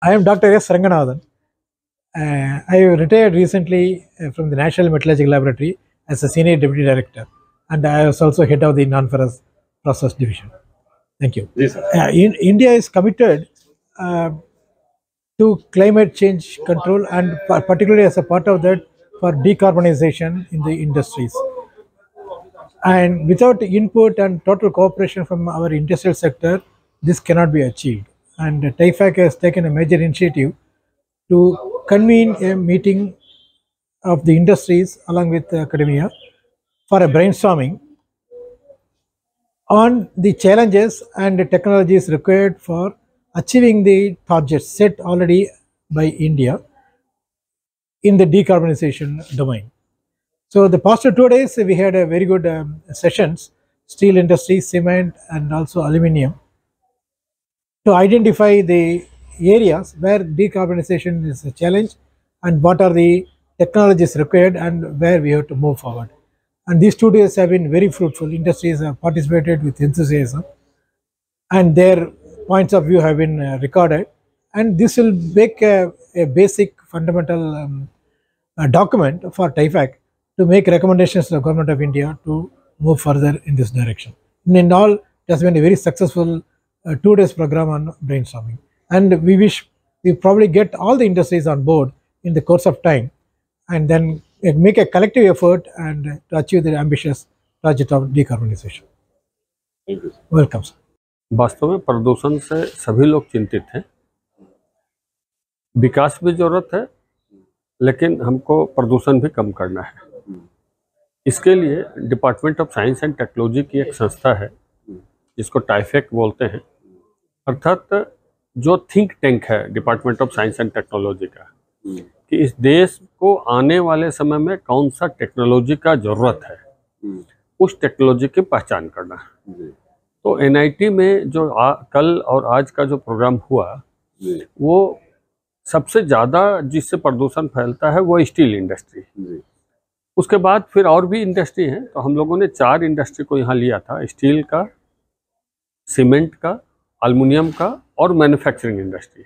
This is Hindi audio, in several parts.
I am Dr. S. Ranganathan. I retired recently from the National Metallurgical Laboratory as a Senior Deputy Director, and I was also head of the Non-Ferrous Process Division. Thank you. Yes, sir. India is committed to climate change control, and particularly as a part of that for decarbonization in the industries. And without input and total cooperation from our industrial sector, this cannot be achieved. And TIFAC has taken a major initiative to convene a meeting of the industries along with academia for a brainstorming on the challenges and the technologies required for achieving the targets set already by India in the decarbonization domain. So the past 2 days we had a very good sessions, steel industry, cement and also aluminium, to identify the areas where decarbonization is a challenge and what are the technologies required and where we have to move forward. And these 2 days have been very fruitful. Industries have participated with enthusiasm and their points of view have been recorded, and this will make a basic fundamental document for TIFAC to make recommendations to the Government of India to move further in this direction. In all, it has been a very successful 2 days program on brainstorming, and we wish we probably get all the industries on board in the course of time and then make a collective effort and to achieve the ambitious target of decarbonization. Thank you, sir. Welcome, sir. वास्तव में प्रदूषण से सभी लोग चिंतित हैं। विकास भी जरूरत है, लेकिन हमको प्रदूषण भी कम करना है। इसके लिए department of science and technology की एक संस्था है जिसको टाइफेक बोलते हैं, अर्थात जो थिंक टैंक है department of science and technology का, कि इस देश को आने वाले समय में कौन सा टेक्नोलॉजी का जरूरत है, उस टेक्नोलॉजी की पहचान करना है। तो एनआईटी में जो कल और आज का जो प्रोग्राम हुआ, वो सबसे ज़्यादा जिससे प्रदूषण फैलता है वो स्टील इंडस्ट्री। उसके बाद फिर और भी इंडस्ट्री हैं, तो हम लोगों ने 4 इंडस्ट्री को यहाँ लिया था, स्टील का, सीमेंट का, एल्युमिनियम का और मैन्युफैक्चरिंग इंडस्ट्री।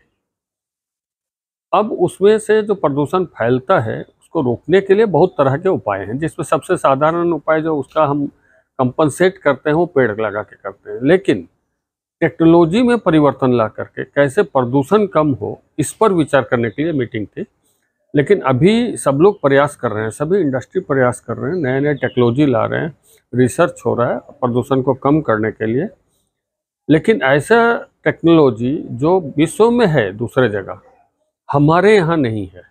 अब उसमें से जो प्रदूषण फैलता है उसको रोकने के लिए बहुत तरह के उपाय हैं, जिसमें सबसे साधारण उपाय जो उसका हम कंपनसेट करते हैं वो पेड़ लगा के करते हैं। लेकिन टेक्नोलॉजी में परिवर्तन ला करके कैसे प्रदूषण कम हो, इस पर विचार करने के लिए मीटिंग थी। लेकिन अभी सब लोग प्रयास कर रहे हैं, सभी इंडस्ट्री प्रयास कर रहे हैं, नए नए टेक्नोलॉजी ला रहे हैं, रिसर्च हो रहा है प्रदूषण को कम करने के लिए। लेकिन ऐसा टेक्नोलॉजी जो विश्व में है दूसरे जगह, हमारे यहाँ नहीं है,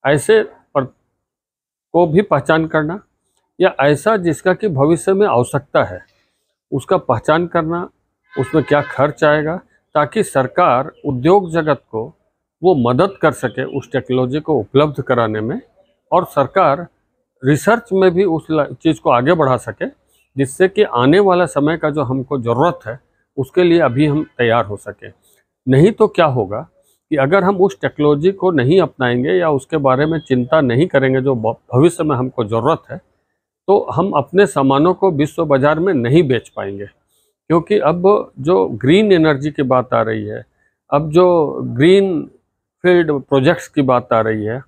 ऐसे को भी पहचान करना, या ऐसा जिसका कि भविष्य में आवश्यकता है उसका पहचान करना, उसमें क्या खर्च आएगा, ताकि सरकार उद्योग जगत को वो मदद कर सके उस टेक्नोलॉजी को उपलब्ध कराने में, और सरकार रिसर्च में भी उस चीज़ को आगे बढ़ा सके, जिससे कि आने वाला समय का जो हमको ज़रूरत है उसके लिए अभी हम तैयार हो सके। नहीं तो क्या होगा कि अगर हम उस टेक्नोलॉजी को नहीं अपनाएंगे या उसके बारे में चिंता नहीं करेंगे जो भविष्य में हमको ज़रूरत है, तो हम अपने सामानों को विश्व बाज़ार में नहीं बेच पाएंगे। क्योंकि अब जो ग्रीन एनर्जी की बात आ रही है, अब जो ग्रीन फील्ड प्रोजेक्ट्स की बात आ रही है,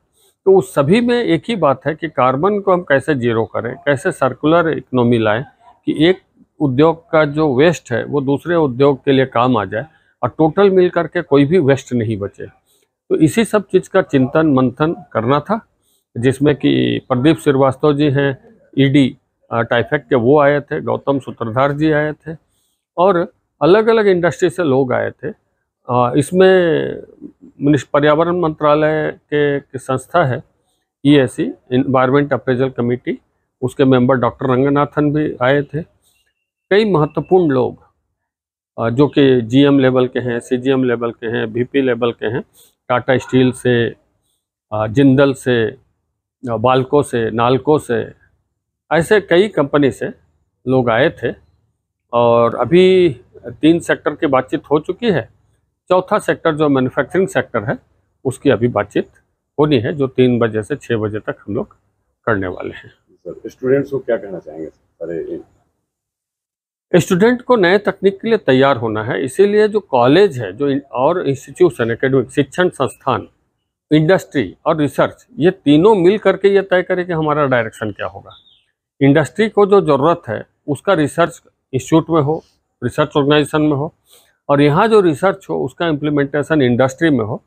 तो उस सभी में एक ही बात है कि कार्बन को हम कैसे जीरो करें, कैसे सर्कुलर इकोनॉमी लाएं कि एक उद्योग का जो वेस्ट है वो दूसरे उद्योग के लिए काम आ जाए और टोटल मिल करके कोई भी वेस्ट नहीं बचे। तो इसी सब चीज़ का चिंतन मंथन करना था, जिसमें कि प्रदीप श्रीवास्तव जी हैं ईडी टाइफेक के, वो आए थे, गौतम सूत्रधार जी आए थे और अलग अलग इंडस्ट्री से लोग आए थे। इसमें पर्यावरण मंत्रालय के संस्था है EAC, एनवायरमेंट अप्रेजल कमेटी, उसके मेंबर डॉक्टर रंगनाथन भी आए थे। कई महत्वपूर्ण लोग जो कि GM लेवल के हैं, CGM लेवल के हैं, VP लेवल के हैं, टाटा स्टील से, जिंदल से, बाल्को से, नाल्को से, ऐसे कई कंपनी से लोग आए थे। और अभी 3 सेक्टर की बातचीत हो चुकी है, चौथा सेक्टर जो मैन्युफैक्चरिंग सेक्टर है उसकी अभी बातचीत होनी है, जो 3 बजे से 6 बजे तक हम लोग करने वाले हैं। सर, स्टूडेंट्स को क्या कहना चाहेंगे? स्टूडेंट को नए तकनीक के लिए तैयार होना है, इसीलिए जो कॉलेज है, जो और इंस्टीट्यूशन, एकेडमिक शिक्षण संस्थान, इंडस्ट्री और रिसर्च, ये तीनों मिल करके ये तय करें कि हमारा डायरेक्शन क्या होगा। इंडस्ट्री को जो ज़रूरत है उसका रिसर्च इंस्टीट्यूट में हो, रिसर्च ऑर्गेनाइजेशन में हो, और यहाँ जो रिसर्च हो उसका इम्प्लीमेंटेशन इंडस्ट्री में हो।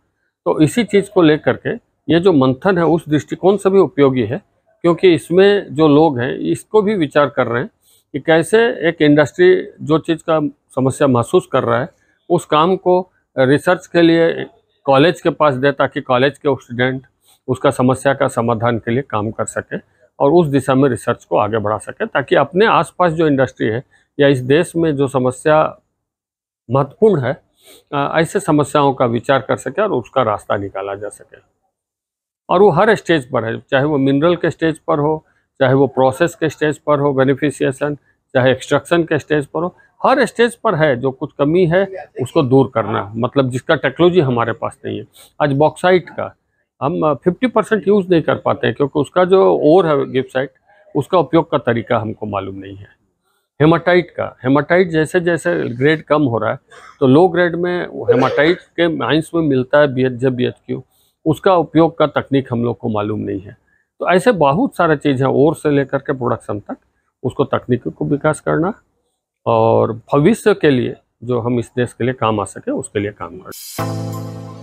तो इसी चीज़ को लेकर के ये जो मंथन है उस दृष्टिकोण से भी उपयोगी है, क्योंकि इसमें जो लोग हैं इसको भी विचार कर रहे हैं कि कैसे एक इंडस्ट्री जो चीज़ का समस्या महसूस कर रहा है उस काम को रिसर्च के लिए कॉलेज के पास दे, ताकि कॉलेज के स्टूडेंट उसका समस्या का समाधान के लिए काम कर सके और उस दिशा में रिसर्च को आगे बढ़ा सके, ताकि अपने आसपास जो इंडस्ट्री है या इस देश में जो समस्या महत्वपूर्ण है ऐसे समस्याओं का विचार कर सके और उसका रास्ता निकाला जा सके। और वो हर स्टेज पर है, चाहे वो मिनरल के स्टेज पर हो, चाहे वो प्रोसेस के स्टेज पर हो, बेनिफिशिएशन, चाहे एक्सट्रैक्शन के स्टेज पर हो, हर स्टेज पर है। जो कुछ कमी है उसको दूर करना, मतलब जिसका टेक्नोलॉजी हमारे पास नहीं है। आज बॉक्साइट का हम 50% यूज़ नहीं कर पाते हैं, क्योंकि उसका जो ओर है गिब्साइट, उसका उपयोग का तरीका हमको मालूम नहीं है। हेमाटाइट जैसे जैसे ग्रेड कम हो रहा है, तो लो ग्रेड में हेमाटाइट के माइंस में मिलता है BHQ, उसका उपयोग का तकनीक हम लोग को मालूम नहीं है। तो ऐसे बहुत सारे चीज़ हैं, ओर से लेकर के प्रोडक्शन तक, उसको तकनीकी को विकास करना और भविष्य के लिए जो हम इस देश के लिए काम आ सके उसके लिए काम करना।